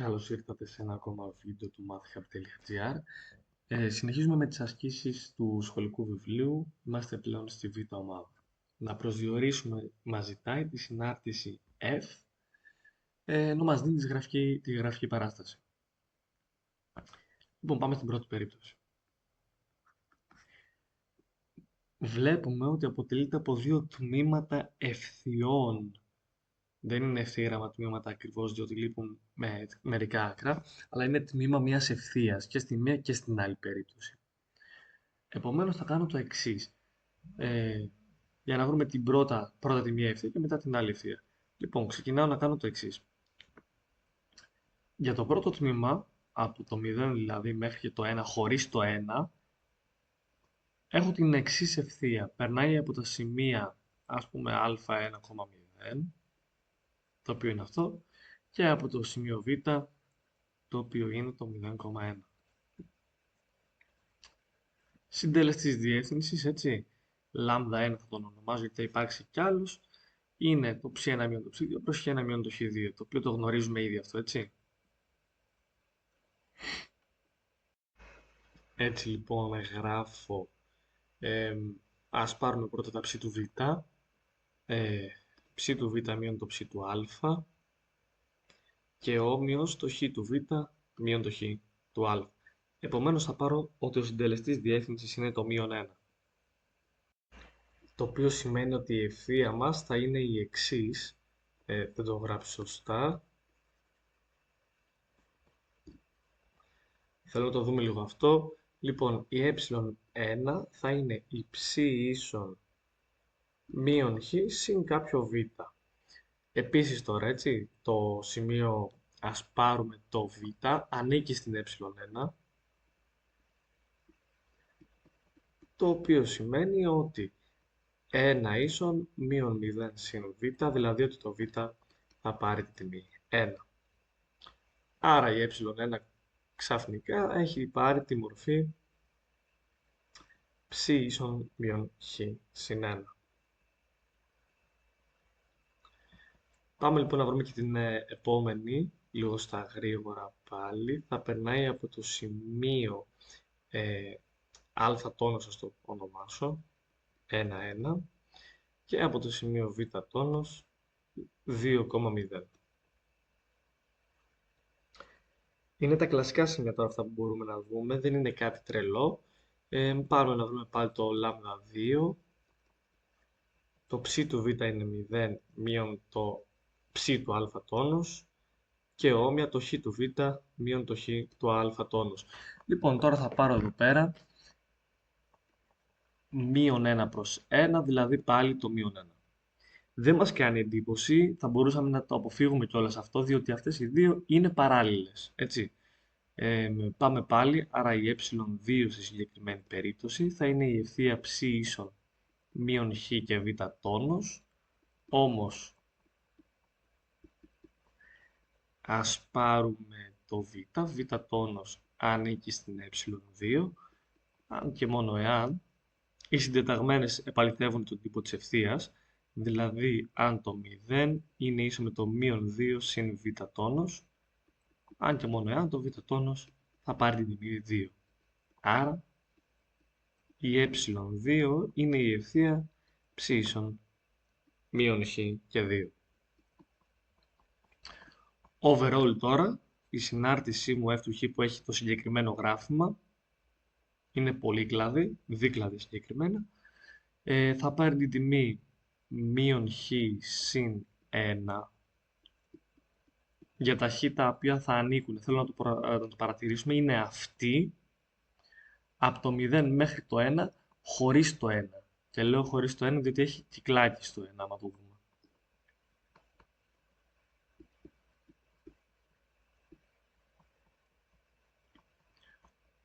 Καλώς ήρθατε σε ένα ακόμα βίντεο του mathhub.gr. Συνεχίζουμε με τις ασκήσεις του σχολικού βιβλίου. Είμαστε πλέον στη β' ομάδα. Να προσδιορίσουμε, μας ζητάει τη συνάρτηση F, ενώ μας δίνει τη γραφική παράσταση. Λοιπόν, πάμε στην πρώτη περίπτωση. Βλέπουμε ότι αποτελείται από δύο τμήματα ευθειών. Δεν είναι ευθύγραμμα τμήματα ακριβώς, διότι λείπουν μερικά άκρα, αλλά είναι τμήμα μιας ευθείας και στη μία και στην άλλη περίπτωση. Επομένως θα κάνω το εξής, για να βρούμε την πρώτα τη μία ευθεία και μετά την άλλη ευθεία. Λοιπόν, ξεκινάω να κάνω το εξής. Για το πρώτο τμήμα, από το 0 δηλαδή μέχρι και το 1 χωρίς το 1, έχω την εξής ευθεία. Περνάει από τα σημεία, ας πούμε, α1,0, το οποίο είναι αυτό, και από το σημείο β, το οποίο είναι το 0,1. Συντελεστής διεύθυνσης, έτσι, λάμδα 1 θα τον ονομάζω γιατί θα υπάρξει κι άλλος, είναι το ψ1 μείον το ψ2 προς χ1 μείον το χ2, το οποίο το γνωρίζουμε ήδη αυτό, έτσι. Έτσι λοιπόν γράφω, ας πάρουμε πρώτα τα ψ του β, ψ του β μείον το ψ του α και όμοιος το χ του β μείον το χ του α. Επομένως θα πάρω ότι ο συντελεστής διεύθυνσης είναι το μείον 1. Το οποίο σημαίνει ότι η ευθεία μας θα είναι η εξής, δεν το γράψω σωστά. Θέλω να το δούμε λίγο αυτό. Λοιπόν, η ε1 θα είναι η ψ ίσον μείον χ συν κάποιο β. Επίσης τώρα, έτσι, το σημείο, ας πάρουμε το β, ανήκει στην ε1, το οποίο σημαίνει ότι 1 ίσον μείον 0 συν β, δηλαδή ότι το β θα πάρει τη τιμή 1. Άρα η ε1 ξαφνικά έχει πάρει τη μορφή ψ ίσον μείον χ συν 1. Πάμε λοιπόν να βρούμε και την επόμενη, λίγο στα γρήγορα πάλι. Θα περνάει από το σημείο α τόνος, ας το ονομάσω, 1,1, και από το σημείο β τόνος 2,0. Είναι τα κλασικά σημεία τώρα αυτά που μπορούμε να δούμε, δεν είναι κάτι τρελό. Πάμε να βρούμε πάλι το λάμδα 2. Το ψ του β είναι 0 μείον το ψ του α τόνος και όμοια το χ του β μείον το χ του α τόνος. Λοιπόν, τώρα θα πάρω εδώ πέρα μείον 1 προς 1, δηλαδή πάλι το μείον 1. Δεν μας κάνει εντύπωση, θα μπορούσαμε να το αποφύγουμε κιόλας αυτό, διότι αυτές οι δύο είναι παράλληλες, έτσι. Πάμε πάλι, άρα η ε2 στη συγκεκριμένη περίπτωση θα είναι η ευθεία ψ ίσον μείον χ και β τόνος, όμως ας πάρουμε το β τόνος ανήκει στην ε2, αν και μόνο εάν οι συντεταγμένες επαληθεύουν τον τύπο της ευθείας, δηλαδή αν το 0 είναι ίσο με το μείον 2 συν β τόνος, αν και μόνο εάν το β τόνος θα πάρει την τιμή 2. Άρα η ε2 είναι η ευθεία ψ ίσον μείον χ και 2. Overall τώρα, η συνάρτησή μου f του χ που έχει το συγκεκριμένο γράφημα είναι πολύκλαδη, δίκλαδη συγκεκριμένα, θα πάρει την τιμή μείον χ συν 1 για τα χ τα οποία θα ανήκουν, θέλω να το παρατηρήσουμε, είναι αυτή από το 0 μέχρι το 1 χωρίς το 1. Και λέω χωρίς το 1 διότι έχει κυκλάκι στο 1, άμα το δούμε.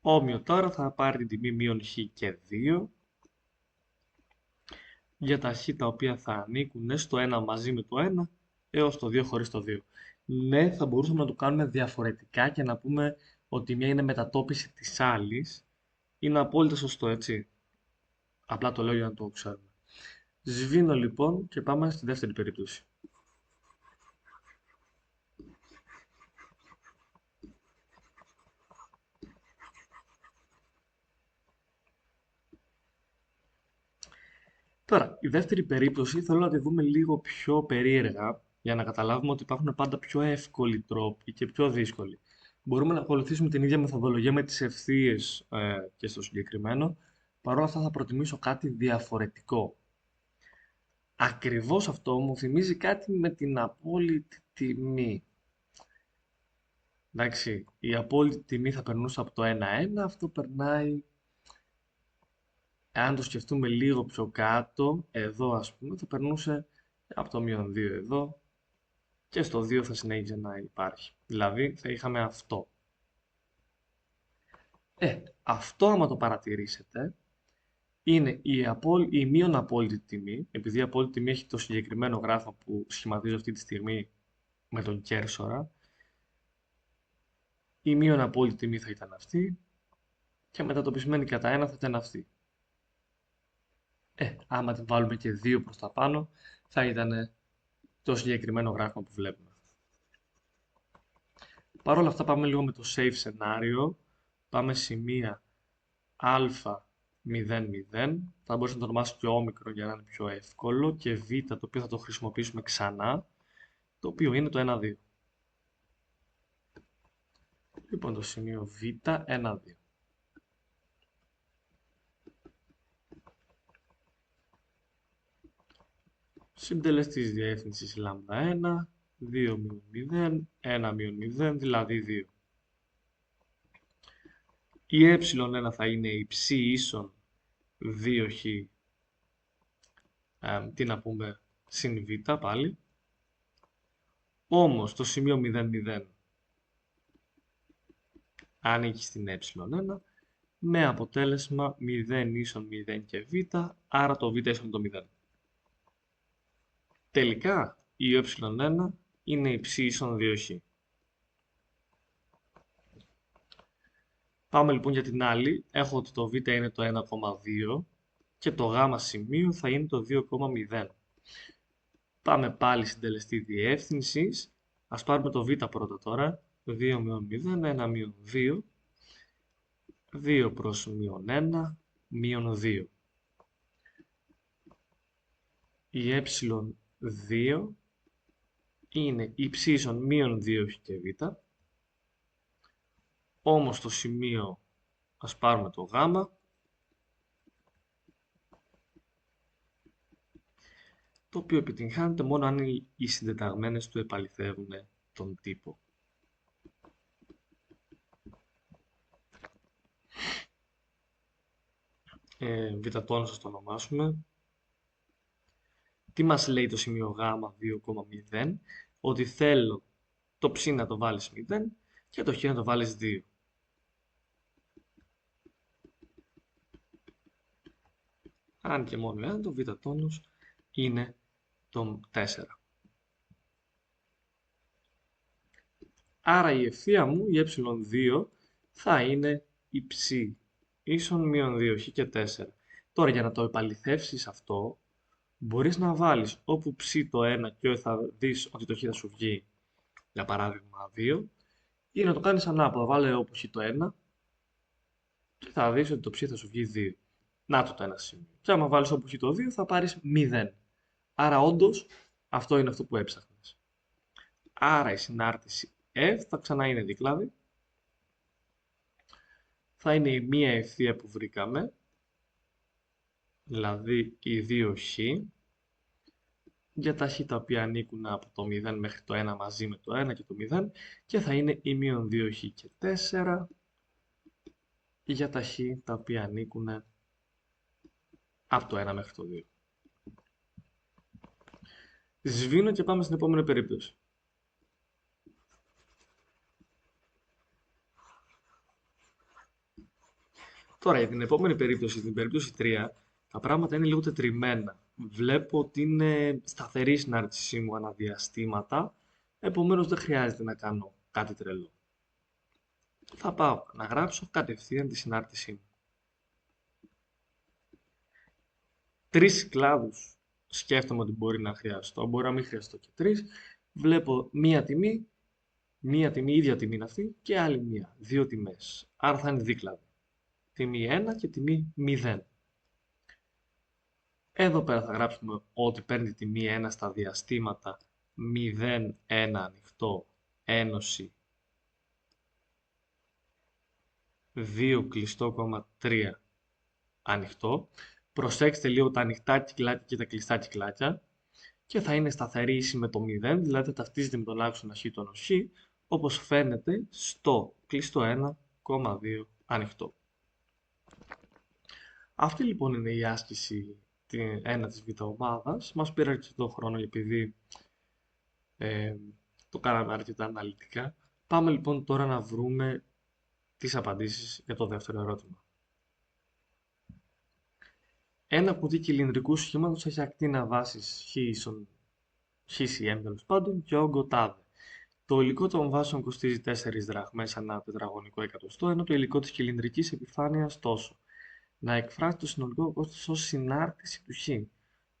Όμοιο τώρα θα πάρει την τιμή μείον χ και 2 για τα χ τα οποία θα ανήκουν στο 1 μαζί με το 1 έως το 2 χωρίς το 2. Ναι, θα μπορούσαμε να το κάνουμε διαφορετικά και να πούμε ότι μία είναι μετατόπιση της άλλης. Είναι απόλυτα σωστό, έτσι. Απλά το λέω για να το ξέρουμε. Σβήνω λοιπόν και πάμε στη δεύτερη περίπτωση. Τώρα, η δεύτερη περίπτωση θέλω να τη δούμε λίγο πιο περίεργα για να καταλάβουμε ότι υπάρχουν πάντα πιο εύκολοι τρόποι και πιο δύσκολοι. Μπορούμε να ακολουθήσουμε την ίδια μεθοδολογία με τις ευθείες και στο συγκεκριμένο. Παρ' όλα αυτά θα προτιμήσω κάτι διαφορετικό. Ακριβώς αυτό μου θυμίζει κάτι με την απόλυτη τιμή. Εντάξει, η απόλυτη τιμή θα περνούσε από το 1-1, αυτό περνάει, αν το σκεφτούμε λίγο πιο κάτω, εδώ ας πούμε, θα περνούσε από το -2 εδώ και στο 2 θα συνέχιζε να υπάρχει. Δηλαδή θα είχαμε αυτό. Αυτό άμα το παρατηρήσετε, είναι η μείον απόλυτη τιμή, επειδή η απόλυτη τιμή έχει το συγκεκριμένο γράφημα που σχηματίζω αυτή τη στιγμή με τον κέρσορα, η μείον απόλυτη τιμή θα ήταν αυτή και μετατοπισμένη κατά 1 θα ήταν αυτή. Άμα την βάλουμε και 2 προς τα πάνω, θα ήταν το συγκεκριμένο γράφημα που βλέπουμε. Παρ' όλα αυτά πάμε λίγο με το safe σενάριο. Πάμε σημεία α0,0. Θα μπορούσα να το ονομάσω και όμικρο για να είναι πιο εύκολο. Και β, το οποίο θα το χρησιμοποιήσουμε ξανά, το οποίο είναι το 1,2. Λοιπόν, το σημείο β, 1,2. Συντελεστής διεύθυνσης λάμδα 1, 2 0, 1 0, δηλαδή 2. Η ε1 θα είναι η ψ ίσον 2χ, τι να πούμε, συν β πάλι. Όμως το σημείο 0, 0 ανήκει στην ε1 με αποτέλεσμα 0 ίσον 0 και β, άρα το β ίσον το 0. Τελικά η ε1 είναι η ψ ίσον 2χ. Πάμε λοιπόν για την άλλη. Έχω ότι το β είναι το 1,2 και το γ σημείο θα είναι το 2,0. Πάμε πάλι στην τελεστή διεύθυνσης. Ας πάρουμε το β πρώτα τώρα. 2 0, 1 2. 2 προς -1, -2. Η ε2 είναι η ψ ίσον -2 και β. Όμως το σημείο, ας πάρουμε το γ, το οποίο επιτυγχάνεται μόνο αν οι συντεταγμένες του επαληθεύουν τον τύπο. Β' σας το ονομάσουμε. Τι μας λέει το σημείο γ 2,0, ότι θέλω το ψ να το βάλεις 0 και το χ να το βάλεις 2. Αν και μόνο εάν το β' τόνος είναι το 4. Άρα η ευθεία μου, η ε2, θα είναι η ψ ίσον -2χ και 4. Τώρα για να το επαληθεύσεις αυτό, μπορείς να βάλεις όπου ψ το 1 και θα δεις ότι το χ θα σου βγει, για παράδειγμα 2, ή να το κάνεις ανάποδα. Βάλε όπου χ το 1 και θα δεις ότι το ψ θα σου βγει 2. Να το ένα σημείο. Και άμα βάλεις όπου χ το 2 θα πάρεις 0. Άρα όντως αυτό είναι αυτό που έψαχνες. Άρα η συνάρτηση F θα ξανά είναι δικλάδι. Θα είναι η μία ευθεία που βρήκαμε, δηλαδή η 2χ, για τα χ τα οποία ανήκουν από το 0 μέχρι το 1 μαζί με το 1 και το 0, και θα είναι η μείον 2χ και 4 για τα χ τα οποία ανήκουν από το 1 μέχρι το 2. Σβήνω και πάμε στην επόμενη περίπτωση. Τώρα για την επόμενη περίπτωση, την περίπτωση 3, τα πράγματα είναι λίγο τετριμμένα. Βλέπω ότι είναι σταθερή η συνάρτησή μου αναδιαστήματα, επομένως δεν χρειάζεται να κάνω κάτι τρελό. Θα πάω να γράψω κατευθείαν τη συνάρτησή μου. 3 κλάδους σκέφτομαι ότι μπορεί να χρειαστώ, μπορεί να μην χρειαστώ και 3. Βλέπω μία τιμή, ίδια τιμή είναι αυτή και άλλη μία, 2 τιμές. Άρα θα είναι δίκλαδο. Τιμή 1 και τιμή 0. Εδώ πέρα θα γράψουμε ότι παίρνει τιμή 1 στα διαστήματα 0, 1 ανοιχτό, ένωση 2 κλειστό, 3 ανοιχτό. Προσέξτε λίγο τα ανοιχτά κυκλάκια και τα κλειστά κυκλάκια και θα είναι σταθερή ίση με το 0, δηλαδή θα ταυτίζεται με τον άξονα χ τον ως χ, όπως φαίνεται στο κλειστό 1,2 ανοιχτό. Αυτή λοιπόν είναι η άσκηση 1 της β' ομάδας. Μας πήρε αρκετό χρόνο επειδή το κάναμε αρκετά αναλυτικά. Πάμε λοιπόν τώρα να βρούμε τις απαντήσεις για το δεύτερο ερώτημα. Ένα κουτί κυλινδρικού σχήματος έχει ακτίνα βάσης χ ίσον χ cm τέλος πάντων και όγκο τάδε. Το υλικό των βάσεων κοστίζει 4 δραχμές ανά τετραγωνικό εκατοστό, ενώ το υλικό της κυλινδρικής επιφάνειας τόσο. Να εκφράσει το συνολικό κόστος ως συνάρτηση του χ.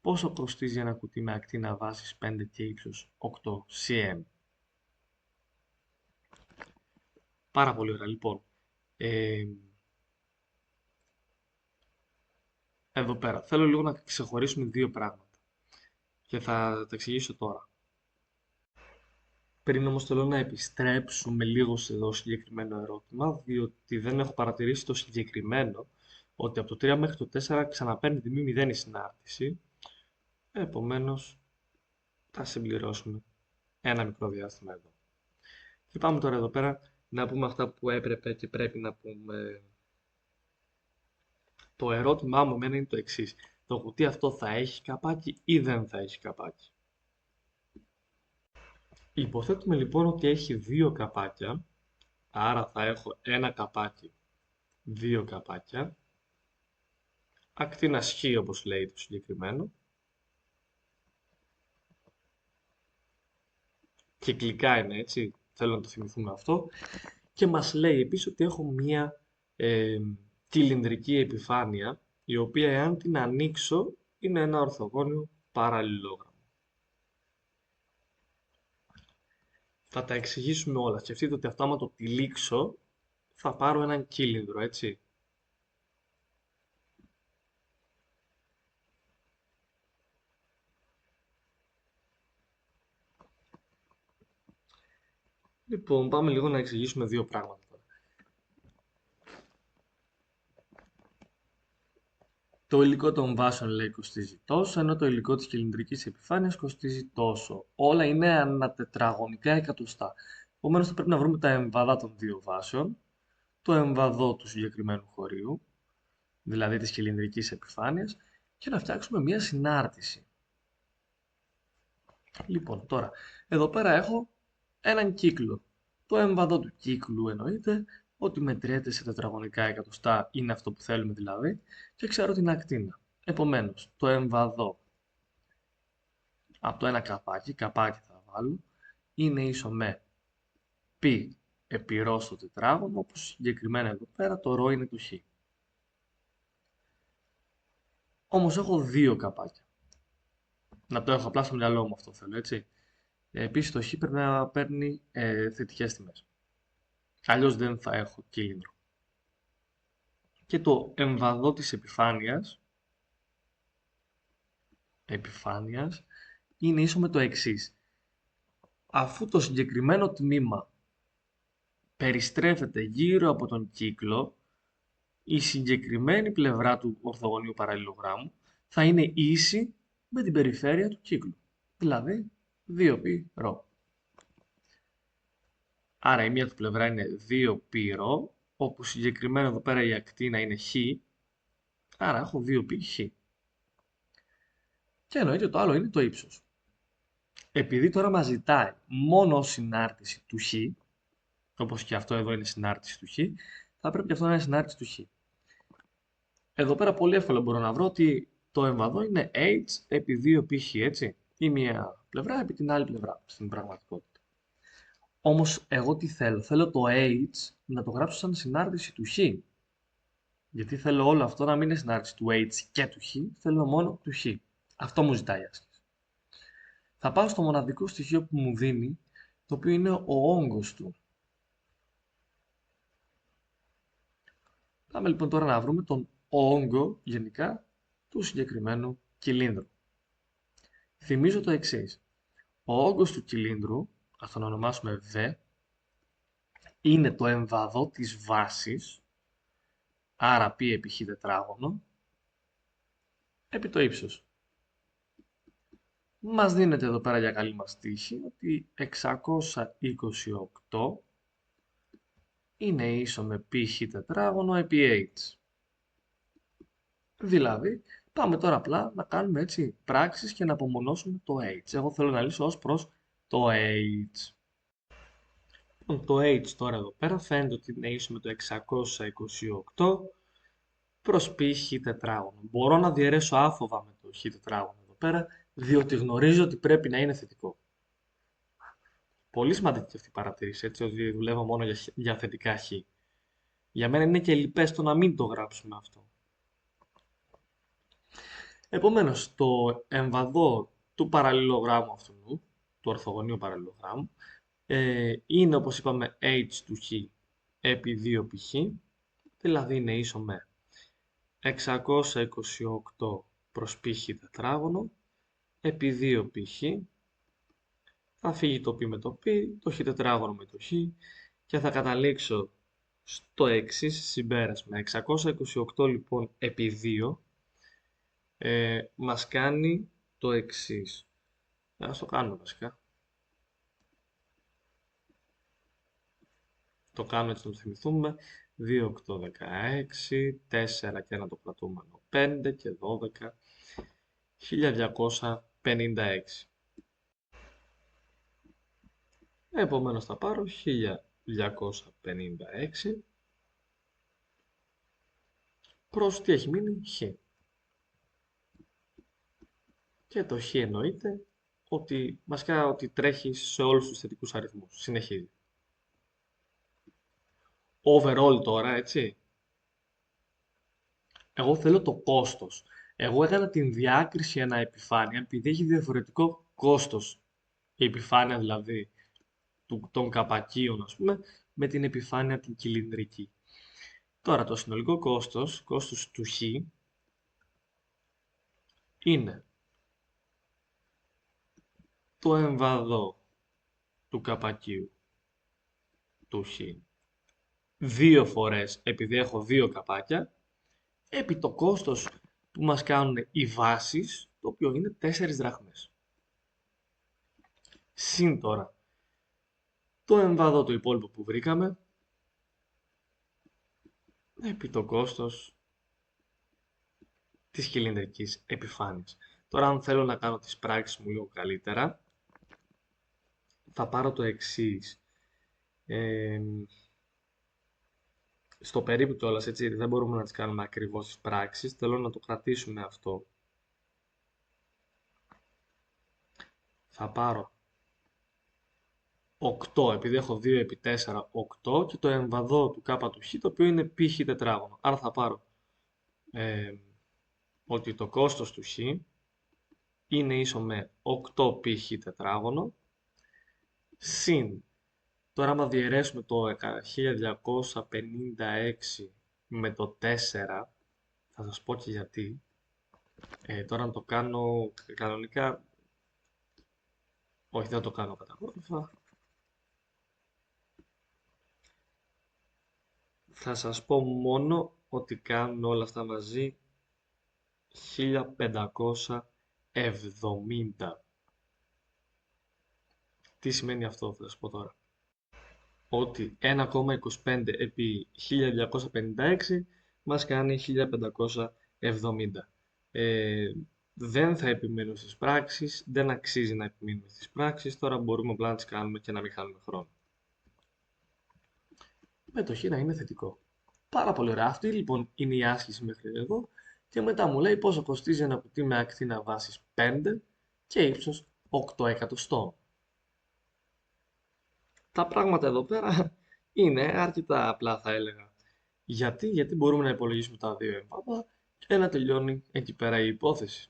Πόσο κοστίζει ένα κουτί με ακτίνα βάσης 5 και ύψος 8 cm. Πάρα πολύ ωραία. Λοιπόν, εδώ πέρα θέλω λίγο να ξεχωρίσουμε δύο πράγματα και θα τα εξηγήσω τώρα. Πριν όμως θέλω να επιστρέψουμε λίγο σε εδώ συγκεκριμένο ερώτημα, διότι δεν έχω παρατηρήσει το συγκεκριμένο ότι από το 3 μέχρι το 4 ξαναπαίρνει τιμή 0 η συνάρτηση. Επομένως, θα συμπληρώσουμε ένα μικρό διάστημα εδώ. Και πάμε τώρα εδώ πέρα να πούμε αυτά που έπρεπε και πρέπει να πούμε. Το ερώτημά μου εμένα είναι το εξής. Το κουτί αυτό θα έχει καπάκι ή δεν θα έχει καπάκι. Υποθέτουμε λοιπόν ότι έχει δύο καπάκια, άρα θα έχω ένα καπάκι, δύο καπάκια, ακτίνας χ όπως λέει το συγκεκριμένο, κυκλικά είναι έτσι, θέλω να το θυμηθούμε αυτό, και μας λέει επίσης ότι έχω μία κυλινδρική επιφάνεια, η οποία εάν την ανοίξω είναι ένα ορθογώνιο παραλληλόγραμμο. Θα τα εξηγήσουμε όλα. Σκεφτείτε ότι αυτό άμα το τυλίξω θα πάρω έναν κύλινδρο, έτσι. Λοιπόν, πάμε λίγο να εξηγήσουμε δύο πράγματα. Το υλικό των βάσεων λέει κοστίζει τόσο, ενώ το υλικό της κυλινδρικής επιφάνειας κοστίζει τόσο. Όλα είναι ανατετραγωνικά εκατοστά. Επομένως θα πρέπει να βρούμε τα εμβαδά των δύο βάσεων, το εμβαδό του συγκεκριμένου χωρίου, δηλαδή της κυλινδρικής επιφάνειας, και να φτιάξουμε μία συνάρτηση. Λοιπόν, τώρα, εδώ πέρα έχω έναν κύκλο. Το εμβαδό του κύκλου εννοείται ότι μετριέται σε τετραγωνικά εκατοστά, είναι αυτό που θέλουμε δηλαδή, και ξέρω την ακτίνα. Επομένως, το εμβαδό από το ένα καπάκι θα βάλω, είναι ίσο με π επί ρ στο τετράγωνο, όπως συγκεκριμένα εδώ πέρα το ρ είναι το χ. Όμως έχω δύο καπάκια. Να το έχω απλά στο μυαλό μου αυτό θέλω, έτσι. Επίσης το χ πρέπει να παίρνει θετικές τιμές. Αλλιώς δεν θα έχω κύλινδρο. Και το εμβαδό της επιφάνειας είναι ίσο με το εξής. Αφού το συγκεκριμένο τμήμα περιστρέφεται γύρω από τον κύκλο, η συγκεκριμένη πλευρά του ορθογωνίου παραλληλογράμμου θα είναι ίση με την περιφέρεια του κύκλου. Δηλαδή 2π ρ. Άρα η μία του πλευρά είναι 2π ρ, όπου συγκεκριμένα εδώ πέρα η ακτίνα είναι χ, άρα έχω 2π χ. Και εννοείται το άλλο είναι το ύψος. Επειδή τώρα μας ζητάει μόνο συνάρτηση του χ, όπως και αυτό εδώ είναι συνάρτηση του χ, θα πρέπει και αυτό να είναι συνάρτηση του χ. Εδώ πέρα πολύ εύκολα μπορώ να βρω ότι το εμβαδό είναι h επί 2π χ, έτσι. Η μία πλευρά επί την άλλη πλευρά, στην πραγματικότητα. Όμως εγώ τι θέλω, θέλω το h να το γράψω σαν συνάρτηση του χ. Γιατί θέλω όλο αυτό να μην είναι συνάρτηση του h και του χ, θέλω μόνο του χ. Αυτό μου ζητάει η άσκηση. Θα πάω στο μοναδικό στοιχείο που μου δίνει, το οποίο είναι ο όγκος του. Πάμε λοιπόν τώρα να βρούμε τον όγκο γενικά του συγκεκριμένου κυλίνδρου. Θυμίζω το εξής. Ο όγκος του κυλίνδρου, ας τον ονομάσουμε V, είναι το εμβαδό της βάσης, άρα π επί χ τετράγωνο, επί το ύψος. Μας δίνεται εδώ πέρα για καλή μας τύχη ότι 628 είναι ίσο με π/χ τετράγωνο επί h. Δηλαδή, πάμε τώρα απλά να κάνουμε έτσι πράξεις και να απομονώσουμε το h. Εγώ θέλω να λύσω ως προς το h. Λοιπόν, το h τώρα εδώ πέρα φαίνεται ότι είναι ίσο με το 628 προς π/χ τετράγωνο. Μπορώ να διαιρέσω άφοβα με το χ τετράγωνο εδώ πέρα, διότι γνωρίζω ότι πρέπει να είναι θετικό. Πολύ σημαντική αυτή η παρατήρηση, έτσι, ότι δουλεύω μόνο για θετικά χ. Για μένα είναι και λυπές το να μην το γράψουμε αυτό. Επομένως, το εμβαδό του παραλληλογράμμου αυτού, του ορθογωνίου παραλληλογράμμου, είναι, όπως είπαμε, h του χ επί 2π/χ, δηλαδή είναι ίσο με 628 προς π/χ τετράγωνο επί 2π/χ. Θα φύγει το π με το π, το χ τετράγωνο με το χ και θα καταλήξω στο εξής συμπέρασμα. 628 λοιπόν επί 2 μας κάνει το εξής. Ας το κάνουμε βασικά. Το κάνουμε έτσι να το θυμηθούμε. 2, 8, 16, 4 και ένα το κρατούμενο 5 και 12, 1256. Επομένως θα πάρω 1256 προς τι έχει μείνει χ. Και το χ εννοείται ότι βασικά ότι τρέχει σε όλους τους θετικούς αριθμούς. Συνεχίζει. Overall τώρα, έτσι. Εγώ θέλω το κόστος. Εγώ έκανα την διάκριση ανά επιφάνεια επειδή έχει διαφορετικό κόστος. Η επιφάνεια δηλαδή των καπακίων, ας πούμε, με την επιφάνεια την κυλινδρική. Τώρα το συνολικό κόστος του χ, είναι το εμβαδό του καπακίου του χ 2 φορές, επειδή έχω 2 καπάκια, επί το κόστος που μας κάνουν οι βάσεις, το οποίο είναι 4 δραχμές. Συν τώρα το εμβαδό το υπόλοιπο που βρήκαμε, επί το κόστος της κυλινδρικής επιφάνειας. Τώρα αν θέλω να κάνω τις πράξεις μου λίγο καλύτερα, θα πάρω το εξής. Στο περίπου κιόλας, έτσι, δεν μπορούμε να τις κάνουμε ακριβώς τις πράξεις, θέλω να το κρατήσουμε αυτό. Θα πάρω 8, επειδή έχω 2 επί 4, 8 και το εμβαδό του κάπα του χ, το οποίο είναι π/χ τετράγωνο. Άρα θα πάρω ότι το κόστος του χ είναι ίσο με 8 π/χ τετράγωνο, συν, τώρα άμα διαιρέσουμε το 1256 με το 4, θα σας πω και γιατί. Τώρα να το κάνω κανονικά, όχι δεν το κάνω κατακόρυφα. Θα σας πω μόνο ότι κάνουν όλα αυτά μαζί 1570. Τι σημαίνει αυτό, θα σας πω τώρα. Ότι 1,25 επί 1256 μας κάνει 1570. Δεν θα επιμείνω στις πράξεις, δεν αξίζει να επιμείνουμε στις πράξεις, τώρα μπορούμε απλά να τις κάνουμε και να μην χάνουμε χρόνο. Με το χ να είναι θετικό. Πάρα πολύ ωραία. Αυτή λοιπόν είναι η άσκηση μέχρι εδώ και μετά μου λέει πόσο κοστίζει ένα κουτί με ακτίνα βάσης 5 και ύψος 8 εκατοστών. Τα πράγματα εδώ πέρα είναι αρκετά απλά, θα έλεγα. Γιατί μπορούμε να υπολογίσουμε τα δύο έμβαδα και να τελειώνει εκεί πέρα η υπόθεση.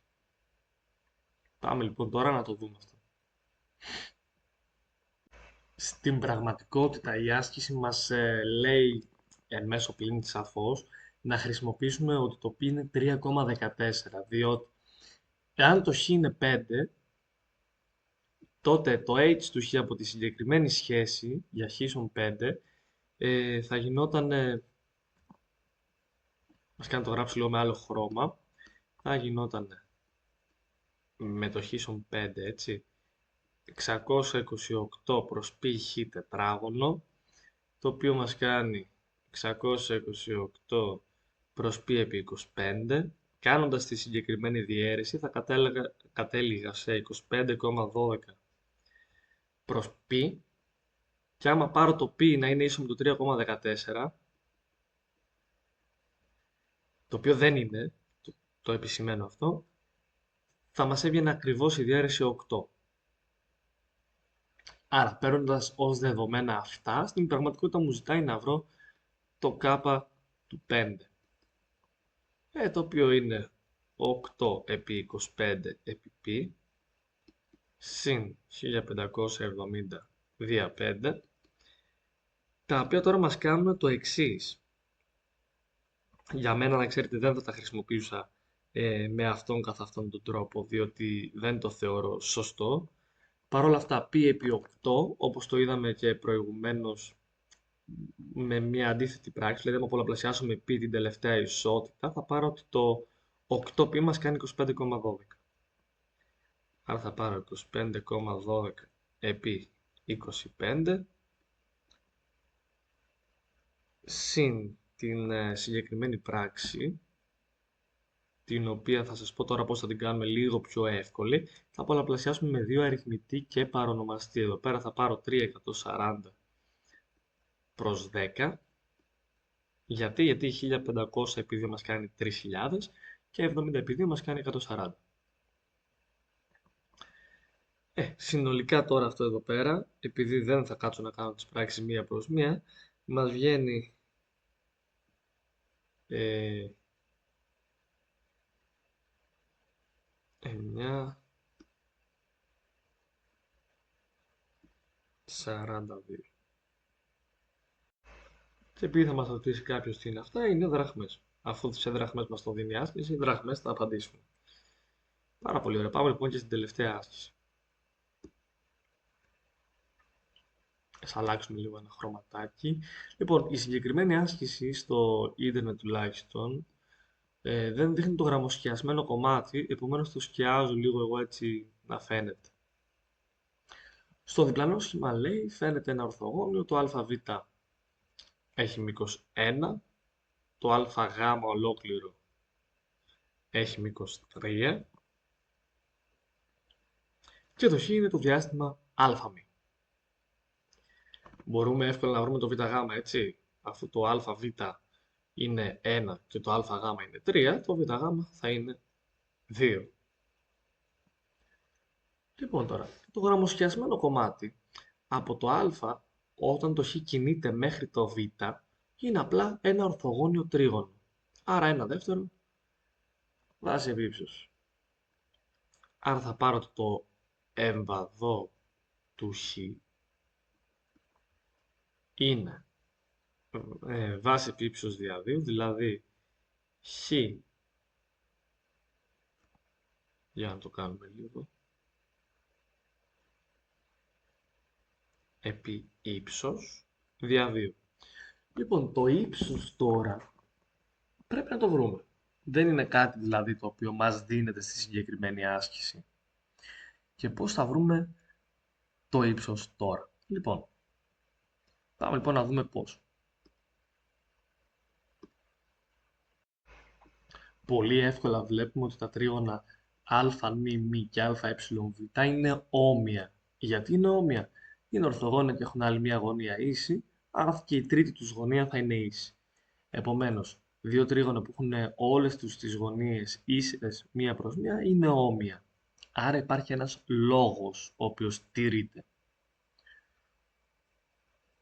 Πάμε λοιπόν τώρα να το δούμε αυτό. Στην πραγματικότητα η άσκηση μας λέει εν μέσω πλήν σαφώς να χρησιμοποιήσουμε ότι το π είναι 3,14, διότι Εάν το χ είναι 5, τότε το h του χ από τη συγκεκριμένη σχέση για χ ίσον 5 θα γινόταν, μας κάνει το γράψω λίγο με άλλο χρώμα, θα γινόταν με το χ ίσον 5, έτσι, 628 προς π χ τετράγωνο, το οποίο μας κάνει 628 προς π επί 25. Κάνοντας τη συγκεκριμένη διαίρεση θα κατέληγα σε 25,12 προς π, και άμα πάρω το π να είναι ίσο με το 3,14, το οποίο δεν είναι, το επισημαίνω αυτό, θα μας έβγαινε ακριβώς η διαίρεση 8. Άρα, παίρνοντας ως δεδομένα αυτά, στην πραγματικότητα μου ζητάει να βρω το k του 5. Το οποίο είναι 8 επί 25 επί π, συν 1570 δια 5, τα οποία τώρα μας κάνουν το εξής. Για μένα, να ξέρετε, δεν θα τα χρησιμοποιούσα με αυτόν καθ' αυτόν τον τρόπο, διότι δεν το θεωρώ σωστό. Παρ' όλα αυτά, π επί 8, όπως το είδαμε και προηγουμένως με μια αντίθετη πράξη, δηλαδή άμα πολλαπλασιάσω με π την τελευταία ισότητα, θα πάρω ότι το 8π μας κάνει 25,12. Άρα θα πάρω 25,12 επί 25 συν την συγκεκριμένη πράξη, την οποία θα σας πω τώρα πώς θα την κάνουμε λίγο πιο εύκολη. Θα πολλαπλασιάσουμε με δύο αριθμητή και παρονομαστή. Εδώ πέρα θα πάρω 3.140 προς 10. Γιατί 1500 επί 2 μας κάνει 3.000 και 70 επί 2 μας κάνει 140. Συνολικά τώρα αυτό εδώ πέρα, επειδή δεν θα κάτσω να κάνω τις πράξεις μία προς μία, μας βγαίνει 9, 42. Και επειδή θα μας ρωτήσει κάποιος τι είναι αυτά, είναι δραχμές. Αφού σε δραχμές μας το δίνει η άσκηση, δραχμές θα απαντήσουμε. Πάρα πολύ ωραία. Πάμε λοιπόν και στην τελευταία άσκηση. Ας αλλάξουμε λίγο ένα χρωματάκι. Λοιπόν, η συγκεκριμένη άσκηση στο ίντερνετ τουλάχιστον δεν δείχνει το γραμμοσχιασμένο κομμάτι, επομένως το σκιάζω λίγο εγώ έτσι να φαίνεται. Στο διπλανό σχήμα λέει φαίνεται ένα ορθογώνιο, το ΑΒ έχει μήκος 1, το ΑΓ ολόκληρο έχει μήκος 3 και το χ είναι το διάστημα ΑΜ. Μπορούμε εύκολα να βρούμε το ΒΓ, έτσι, αφού το ΑΒ είναι 1 και το ΑΓ είναι 3, το ΒΓ θα είναι 2. Λοιπόν τώρα, το γραμμοσχιασμένο κομμάτι από το α, όταν το χ κινείται μέχρι το β, είναι απλά ένα ορθογώνιο τρίγωνο. Άρα ένα δεύτερο βάση επί ύψος. Άρα θα πάρω το εμβαδό του χ είναι βάση επί ύψος δια 2, δηλαδή χ, για να το κάνουμε λίγο, επί ύψος δια 2. Λοιπόν, το ύψος τώρα πρέπει να το βρούμε. Δεν είναι κάτι δηλαδή το οποίο μας δίνεται στη συγκεκριμένη άσκηση. Και πώς θα βρούμε το ύψος τώρα. Λοιπόν, πάμε λοιπόν να δούμε πώς. Πολύ εύκολα βλέπουμε ότι τα τρίγωνα α, μ και α, β είναι όμοια. Γιατί είναι όμοια? Είναι ορθογώνια και έχουν άλλη μία γωνία ίση, άρα και η τρίτη τους γωνία θα είναι ίση. Επομένως, δύο τρίγωνα που έχουν όλες τους τις γωνίες ίσες μία προς μία είναι όμοια. Άρα υπάρχει ένας λόγος ο οποίος τηρείται.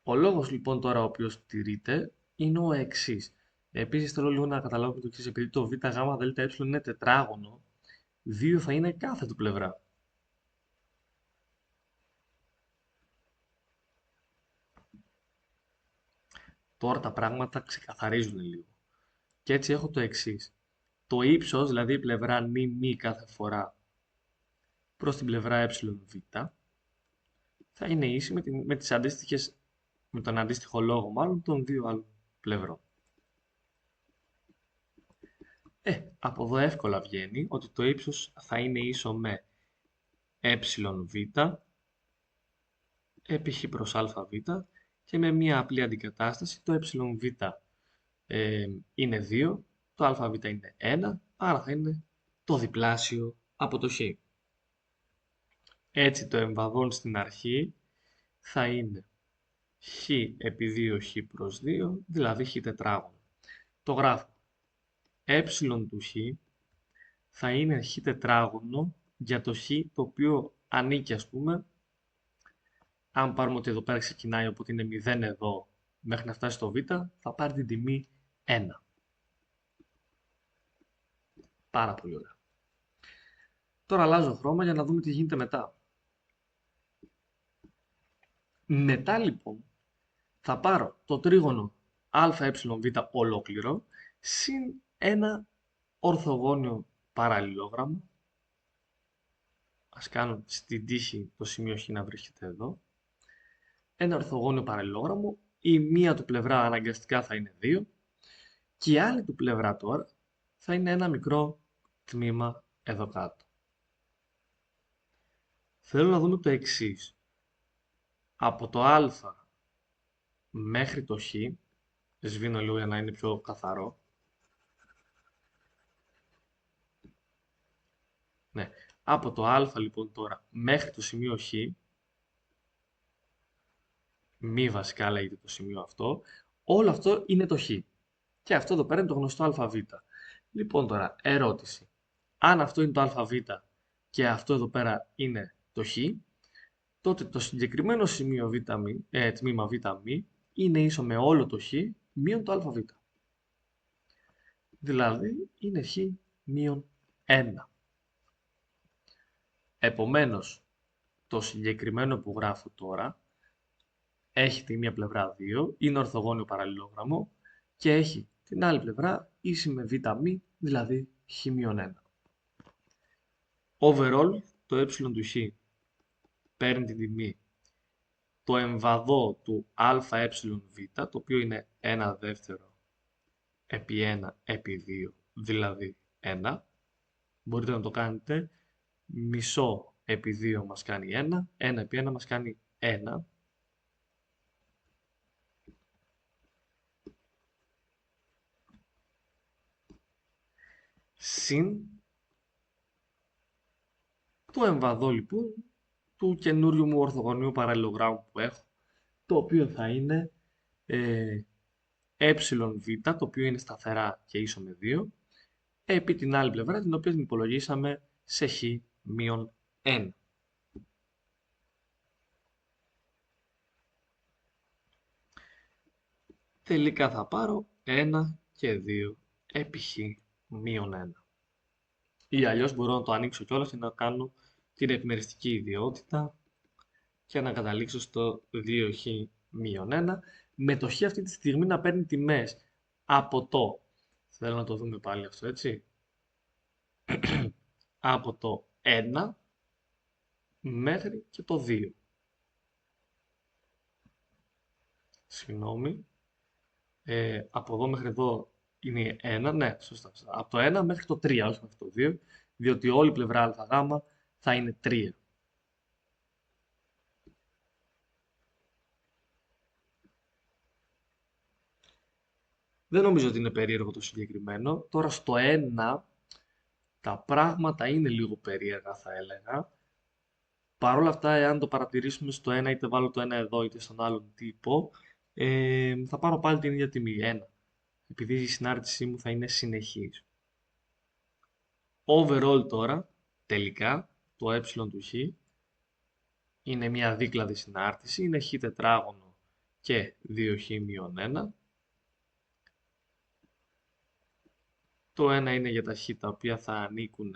Ο λόγος λοιπόν τώρα ο οποίος τηρείται είναι ο εξής. Επίσης θέλω λίγο να καταλάβουμε το εξής. Επειδή το ΒΓ είναι τετράγωνο, 2 θα είναι κάθε του πλευρά. Τώρα τα πράγματα ξεκαθαρίζουν λίγο. Και έτσι έχω το εξής. Το ύψος, δηλαδή η πλευρά νη μη κάθε φορά προς την πλευρά ΕΒ θα είναι ίση με τον αντίστοιχο λόγο μάλλον των δύο άλλων πλευρών. Από εδώ εύκολα βγαίνει ότι το ύψος θα είναι ίσο με ΕΒ επί χ προς ΑΒ και με μια απλή αντικατάσταση το ΕΒ είναι 2, το ΑΒ είναι 1, άρα θα είναι το διπλάσιο από το χ. Έτσι το εμβαδόν στην αρχή θα είναι χ επί 2 χ προς 2, δηλαδή χ τετράγωνο. Το γράφω. Του χ θα είναι χ τετράγωνο για το χ το οποίο ανήκει, ας πούμε, αν πάρουμε ότι εδώ πέρα ξεκινάει, οπότε είναι 0 εδώ μέχρι να φτάσει στο β, θα πάρει την τιμή 1. Πάρα πολύ ωραία. Τώρα αλλάζω χρώμα για να δούμε τι γίνεται μετά. Μετά λοιπόν θα πάρω το τρίγωνο ΑΕΒ ολόκληρο συν ένα ορθογώνιο παραλληλόγραμμο. Ας κάνω στην τύχη το σημείο χ να βρίσκεται εδώ. Ένα ορθογώνιο παραλληλόγραμμο, η μία του πλευρά αναγκαστικά θα είναι 2 και η άλλη του πλευρά τώρα θα είναι ένα μικρό τμήμα εδώ κάτω. Θέλω να δούμε το εξής. Από το α μέχρι το χ, σβήνω λίγο για να είναι πιο καθαρό. Ναι. Από το α λοιπόν τώρα μέχρι το σημείο χ, μη βασικά λέγεται το σημείο αυτό, όλο αυτό είναι το χ. Και αυτό εδώ πέρα είναι το γνωστό ΑΒ. Λοιπόν τώρα, ερώτηση. Αν αυτό είναι το ΑΒ και αυτό εδώ πέρα είναι το χ, τότε το συγκεκριμένο σημείο τμήμα β' είναι ίσο με όλο το χ μείον το ΑΒ. Δηλαδή είναι χ μείον 1. Επομένως, το συγκεκριμένο που γράφω τώρα έχει τη μία πλευρά 2, είναι ορθογώνιο παραλληλόγραμμο και έχει την άλλη πλευρά ίση με β' δηλαδή χ μείον 1. Overall, το ε του χ παίρνει την τιμή το εμβαδό του ΑΕΒ, το οποίο είναι 1 δεύτερο επί 1 επί 2, δηλαδή 1. Μπορείτε να το κάνετε. Μισό επί 2 μας κάνει 1, 1 επί 1 μας κάνει 1. Συν το εμβαδό λοιπόν του καινούριου μου ορθογωνίου παραλληλογράμμου που έχω, το οποίο θα είναι ΕΒ, το οποίο είναι σταθερά και ίσο με 2, επί την άλλη πλευρά, την οποία την υπολογίσαμε σε χ μείον 1. Τελικά θα πάρω 1 και 2 επί χ μείον 1. Ή αλλιώς μπορώ να το ανοίξω κιόλας και να κάνω την επιμεριστική ιδιότητα και να καταλήξω στο 2χ μείον 1, με το χ αυτή τη στιγμή να παίρνει τιμές από το, θέλω να το δούμε πάλι αυτό έτσι, από το 1 μέχρι και το 2. Συγγνώμη, από εδώ μέχρι εδώ είναι 1, ναι, σωστά. Από το 1 μέχρι το 3, όχι μέχρι το 2, διότι όλη η πλευρά ΑΓ θα είναι 3. Δεν νομίζω ότι είναι περίεργο το συγκεκριμένο. Τώρα στο 1 τα πράγματα είναι λίγο περίεργα θα έλεγα. Παρ' όλα αυτά, εάν το παρατηρήσουμε στο 1, είτε βάλω το 1 εδώ είτε στον άλλον τύπο, θα πάρω πάλι την ίδια τιμή, 1. Επειδή η συνάρτησή μου θα είναι συνεχής. Overall τώρα, τελικά, το ε του χ είναι μια δίκλαδη συνάρτηση, είναι χ τετράγωνο και 2χ μείον 1. Το 1 είναι για τα χ τα οποία θα ανήκουν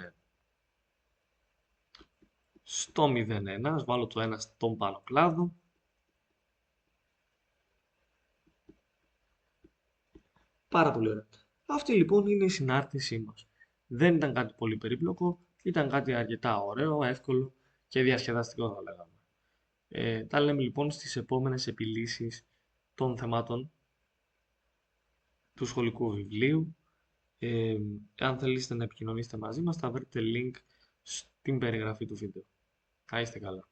στο 0,1. Ας βάλω το 1 στον πάνω κλάδο. Πάρα πολύ ωραία. Αυτή λοιπόν είναι η συνάρτησή μας. Δεν ήταν κάτι πολύ περίπλοκο, ήταν κάτι αρκετά ωραίο, εύκολο και διασκεδαστικό θα λέγαμε. Τα λέμε λοιπόν στις επόμενες επιλύσεις των θεμάτων του σχολικού βιβλίου. Αν θέλετε να επικοινωνήσετε μαζί μας, θα βρείτε link στην περιγραφή του βίντεο. Να είστε καλά.